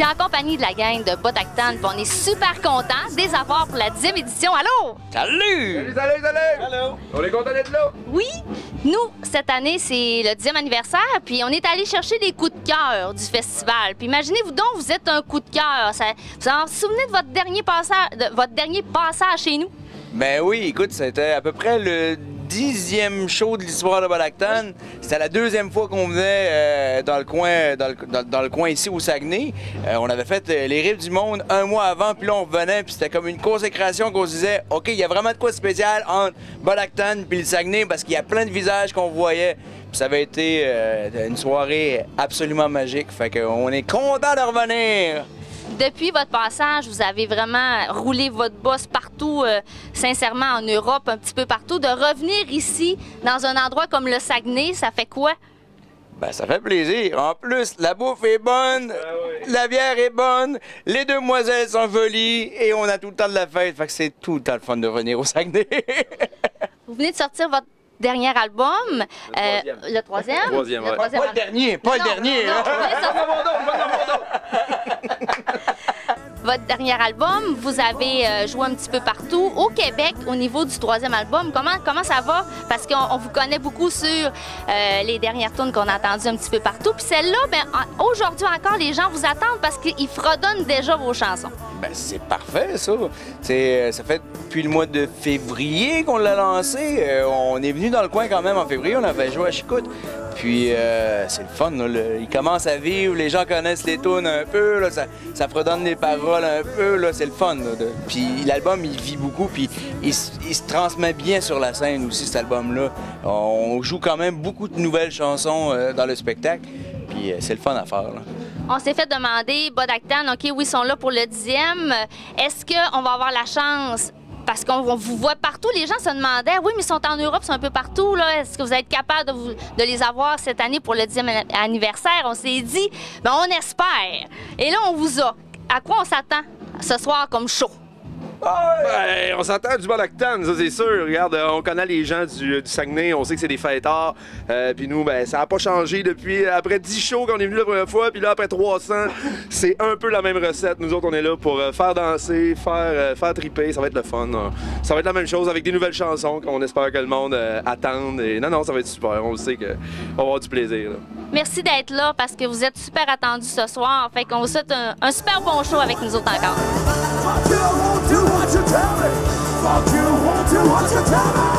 suis en compagnie de la gang de Bodactan, on est super contents de les avoir pour la 10e édition. Allô? Salut! Salut! Allô! On est content d'être là! Oui, nous, cette année, c'est le 10e anniversaire, puis on est allé chercher des coups de cœur du festival. Puis imaginez-vous donc, vous êtes un coup de cœur. Vous en souvenez de votre dernier passage chez nous? Ben oui, écoute, c'était à peu près le 10e show de l'histoire de Bodactan. C'était la 2e fois qu'on venait dans le coin ici au Saguenay. On avait fait les Rives du Monde un mois avant, puis là on revenait, puis c'était comme une consécration qu'on se disait, OK, il y a vraiment de quoi de spécial entre Bodactan puis le Saguenay, parce qu'il y a plein de visages qu'on voyait. Puis ça avait été une soirée absolument magique. Fait qu'on est content de revenir. Depuis votre passage, vous avez vraiment roulé votre bosse partout, sincèrement en Europe, un petit peu partout. De revenir ici, dans un endroit comme le Saguenay, ça fait quoi? Ben, ça fait plaisir. En plus, la bouffe est bonne, la bière est bonne, les demoiselles sont jolies et on a tout le temps de la fête. Fait que c'est tout le temps le fun de revenir au Saguenay. Vous venez de sortir votre dernier album. Le troisième? Troisième, ouais. Pas le dernier, pas le dernier. Non, votre dernier album, vous avez joué un petit peu partout. Au Québec, au niveau du troisième album, comment ça va? Parce qu'on vous connaît beaucoup sur les dernières tunes qu'on a entendues un petit peu partout. Puis celle-là, ben, aujourd'hui encore, les gens vous attendent parce qu'ils fredonnent déjà vos chansons. Ben, c'est parfait, ça. Ça fait depuis le mois de février qu'on l'a lancé. On est venu dans le coin quand même en février. On avait joué à Chicoute. Puis c'est le fun, là. Il commence à vivre, les gens connaissent les tunes un peu, là, ça fredonne les paroles un peu, là, c'est le fun. Là, puis l'album, il vit beaucoup, puis il se transmet bien sur la scène aussi, cet album-là. On joue quand même beaucoup de nouvelles chansons dans le spectacle, puis c'est le fun à faire. Là. On s'est fait demander, Bodactan, OK, oui, ils sont là pour le 10e. Est-ce qu'on va avoir la chance? Parce qu'on vous voit partout, les gens se demandaient, oui, mais ils sont en Europe, ils sont un peu partout, là. Est-ce que vous êtes capable de les avoir cette année pour le 10e anniversaire? On s'est dit, bien, on espère. Et là, on vous a. À quoi on s'attend ce soir comme show? Ben, on s'entend du Bodactan, ça c'est sûr. Regarde, on connaît les gens du Saguenay, on sait que c'est des fêtards. Puis nous, ben, ça n'a pas changé depuis après 10 shows qu'on est venu la première fois, puis là après 300, c'est un peu la même recette. Nous autres, on est là pour faire danser, faire triper, ça va être le fun. Ça va être la même chose avec des nouvelles chansons qu'on espère que le monde attende. Et non, ça va être super. On sait qu'on va avoir du plaisir. Là. Merci d'être là parce que vous êtes super attendus ce soir. Fait qu'on vous souhaite un super bon show avec nous autres encore. Fuck you, won't do what you tell me.